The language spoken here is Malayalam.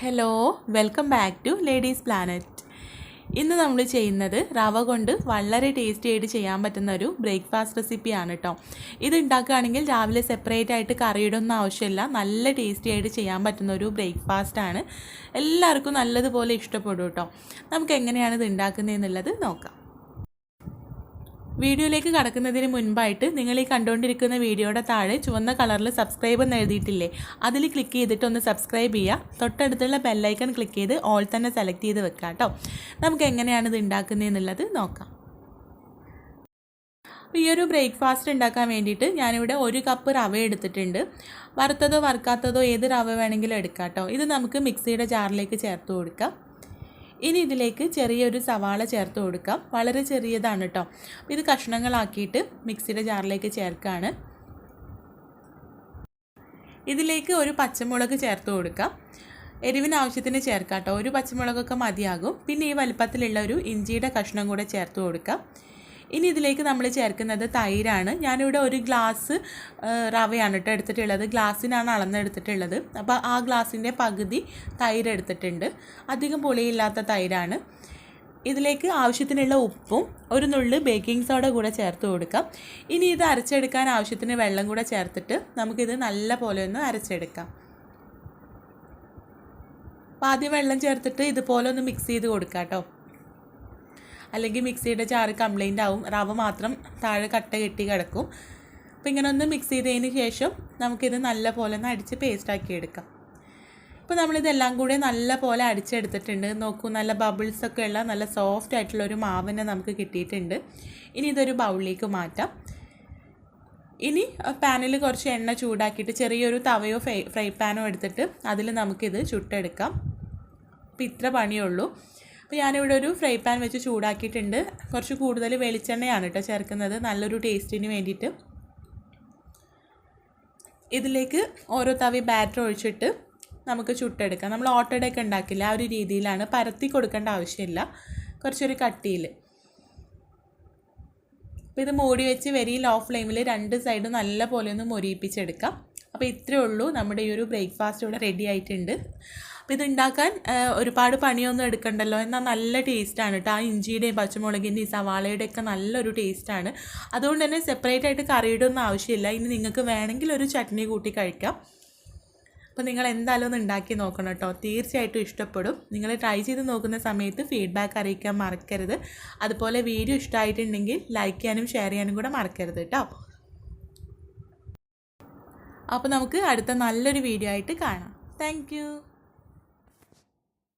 Hello, welcome back to ladies planet. ഇന്ന് നമ്മൾ ചെയ്യുന്നത് റവ കൊണ്ട് വളരെ ടേസ്റ്റി ആയിട്ട് ചെയ്യാൻ പറ്റുന്ന ഒരു ബ്രേക്ക്ഫാസ്റ്റ് റെസിപ്പിയാണ് കേട്ടോ. ഇത് ഉണ്ടാക്കുകയാണെങ്കിൽ രാവിലെ സെപ്പറേറ്റ് ആയിട്ട് കറിയിടൊന്നും ആവശ്യമില്ല. നല്ല ടേസ്റ്റി ആയിട്ട് ചെയ്യാൻ പറ്റുന്ന ഒരു ബ്രേക്ക്ഫാസ്റ്റാണ്. എല്ലാവർക്കും നല്ലതുപോലെ ഇഷ്ടപ്പെടും കേട്ടോ. നമുക്ക് എങ്ങനെയാണ് ഇത് ഉണ്ടാക്കുന്നതെന്നുള്ളത് നോക്കാം. വീഡിയോയിലേക്ക് കടക്കുന്നതിന് മുൻപായിട്ട് നിങ്ങൾ ഈ കണ്ടുകൊണ്ടിരിക്കുന്ന വീഡിയോയുടെ താഴെ ചുവന്ന കളറിൽ സബ്സ്ക്രൈബ് എന്ന് എഴുതിയിട്ടില്ലേ, അതിൽ ക്ലിക്ക് ചെയ്തിട്ട് ഒന്ന് സബ്സ്ക്രൈബ് ചെയ്യുക. തൊട്ടടുത്തുള്ള ബെല്ലൈക്കൺ ക്ലിക്ക് ചെയ്ത് ഓൾ തന്നെ സെലക്ട് ചെയ്ത് വെക്കാം കേട്ടോ. നമുക്ക് എങ്ങനെയാണ് ഇത് ഉണ്ടാക്കുന്നതെന്നുള്ളത് നോക്കാം. ഈ ഒരു ബ്രേക്ക്ഫാസ്റ്റ് ഉണ്ടാക്കാൻ വേണ്ടിയിട്ട് ഞാനിവിടെ 1 കപ്പ് റവ എടുത്തിട്ടുണ്ട്. വറുത്തതോ വറുക്കാത്തതോ ഏത് റവ വേണമെങ്കിലും എടുക്കാം കേട്ടോ. ഇത് നമുക്ക് മിക്സിയുടെ ജാറിലേക്ക് ചേർത്ത് കൊടുക്കാം. ഇനി ഇതിലേക്ക് ചെറിയൊരു സവാള ചേർത്ത് കൊടുക്കാം. വളരെ ചെറിയതാണ് കേട്ടോ. ഇത് കഷ്ണങ്ങളാക്കിയിട്ട് മിക്സിയുടെ ജാറിലേക്ക് ചേർക്കുകയാണ്. ഇതിലേക്ക് ഒരു പച്ചമുളക് ചേർത്ത് കൊടുക്കാം. എരിവിന് ആവശ്യത്തിന് ചേർക്കാം കേട്ടോ. ഒരു പച്ചമുളകൊക്കെ മതിയാകും. പിന്നെ ഈ വലുപ്പത്തിലുള്ള ഒരു ഇഞ്ചിയുടെ കഷ്ണം കൂടെ ചേർത്ത് കൊടുക്കാം. ഇനി ഇതിലേക്ക് നമ്മൾ ചേർക്കുന്നത് തൈരാണ്. ഞാനിവിടെ 1 ഗ്ലാസ് റവയാണ് കേട്ടോ എടുത്തിട്ടുള്ളത്. ഗ്ലാസ്സിനാണ് അളന്നെടുത്തിട്ടുള്ളത്. അപ്പോൾ ആ ഗ്ലാസിൻ്റെ പകുതി തൈര് എടുത്തിട്ടുണ്ട്. അധികം പുളിയില്ലാത്ത തൈരാണ്. ഇതിലേക്ക് ആവശ്യത്തിനുള്ള ഉപ്പും 1 നുള്ള് ബേക്കിംഗ് സോഡ കൂടെ ചേർത്ത് കൊടുക്കാം. ഇനി ഇത് അരച്ചെടുക്കാൻ ആവശ്യത്തിന് വെള്ളം കൂടെ ചേർത്തിട്ട് നമുക്കിത് നല്ല പോലെ ഒന്ന് അരച്ചെടുക്കാം. അപ്പോൾ ആദ്യം വെള്ളം ചേർത്തിട്ട് ഇതുപോലെ ഒന്ന് മിക്സ് ചെയ്ത് കൊടുക്കാം കേട്ടോ. അല്ലെങ്കിൽ മിക്സിയുടെ ജാറ് കംപ്ലൈൻ്റ് ആവും, റവ മാത്രം താഴെ കട്ട കെട്ടി കിടക്കും. അപ്പോൾ ഇങ്ങനെ ഒന്ന് മിക്സ് ചെയ്തതിന് ശേഷം നമുക്കിത് നല്ല പോലെ ഒന്ന് അടിച്ച് പേസ്റ്റാക്കി എടുക്കാം. ഇപ്പോൾ നമ്മളിതെല്ലാം കൂടെ നല്ല പോലെ അടിച്ചെടുത്തിട്ടുണ്ട്. നോക്കൂ, നല്ല ബബിൾസൊക്കെ ഉള്ള നല്ല സോഫ്റ്റ് ആയിട്ടുള്ളൊരു മാവിനെ നമുക്ക് കിട്ടിയിട്ടുണ്ട്. ഇനി ഇതൊരു ബൗളിലേക്ക് മാറ്റാം. ഇനി പാനിൽ കുറച്ച് എണ്ണ ചൂടാക്കിയിട്ട് ചെറിയൊരു തവയോ ഫ്രൈ പാനോ എടുത്തിട്ട് അതിൽ നമുക്കിത് ചുട്ടെടുക്കാം. അപ്പോൾ ഇത്ര പണിയുള്ളൂ. അപ്പോൾ ഞാനിവിടെ ഒരു ഫ്രൈ പാൻ വെച്ച് ചൂടാക്കിയിട്ടുണ്ട്. കുറച്ച് കൂടുതൽ വെളിച്ചെണ്ണയാണ് കേട്ടോ ചേർക്കുന്നത്, നല്ലൊരു ടേസ്റ്റിന് വേണ്ടിയിട്ട്. ഇതിലേക്ക് ഓരോ തവി ബാറ്റർ ഒഴിച്ചിട്ട് നമുക്ക് ചുട്ടെടുക്കാം. നമ്മൾ ഓട്ടടയൊക്കെ ഉണ്ടാക്കില്ല, ആ ഒരു രീതിയിലാണ്. പരത്തി കൊടുക്കേണ്ട ആവശ്യമില്ല, കുറച്ചൊരു കട്ടിയിൽ. അപ്പോൾ ഇത് മൂടി വെച്ച് വെരി ലോ ഫ്ലെയിമിൽ 2 സൈഡും നല്ല പോലെ ഒന്ന് മൊരിയിപ്പിച്ചെടുക്കാം. അപ്പോൾ ഇത്രയേ ഉള്ളൂ, നമ്മുടെ ഈ ഒരു ബ്രേക്ക്ഫാസ്റ്റ് ഇവിടെ റെഡി ആയിട്ടുണ്ട്. അപ്പോൾ ഇത് ഉണ്ടാക്കാൻ ഒരുപാട് പണിയൊന്നും എടുക്കണ്ടല്ലോ, എന്നാൽ നല്ല ടേസ്റ്റാണ് കേട്ടോ. ആ ഇഞ്ചിയുടെയും പച്ചമുളകിൻ്റെയും സവാളയുടെ ഒക്കെ നല്ലൊരു ടേസ്റ്റാണ്. അതുകൊണ്ട് തന്നെ സെപ്പറേറ്റ് ആയിട്ട് കറിയുടെ ഒന്നും ആവശ്യമില്ല. ഇനി നിങ്ങൾക്ക് വേണമെങ്കിൽ ഒരു ചട്നി കൂട്ടി കഴിക്കാം. അപ്പോൾ നിങ്ങൾ എന്തായാലും ഒന്ന് ഉണ്ടാക്കി നോക്കണം കേട്ടോ, തീർച്ചയായിട്ടും ഇഷ്ടപ്പെടും. നിങ്ങൾ ട്രൈ ചെയ്ത് നോക്കുന്ന സമയത്ത് ഫീഡ്ബാക്ക് അറിയിക്കാൻ മറക്കരുത്. അതുപോലെ വീഡിയോ ഇഷ്ടമായിട്ടുണ്ടെങ്കിൽ ലൈക്ക് ചെയ്യാനും ഷെയർ ചെയ്യാനും കൂടെ മറക്കരുത് കേട്ടോ. അപ്പോൾ നമുക്ക് അടുത്ത നല്ലൊരു വീഡിയോ ആയിട്ട് കാണാം. താങ്ക്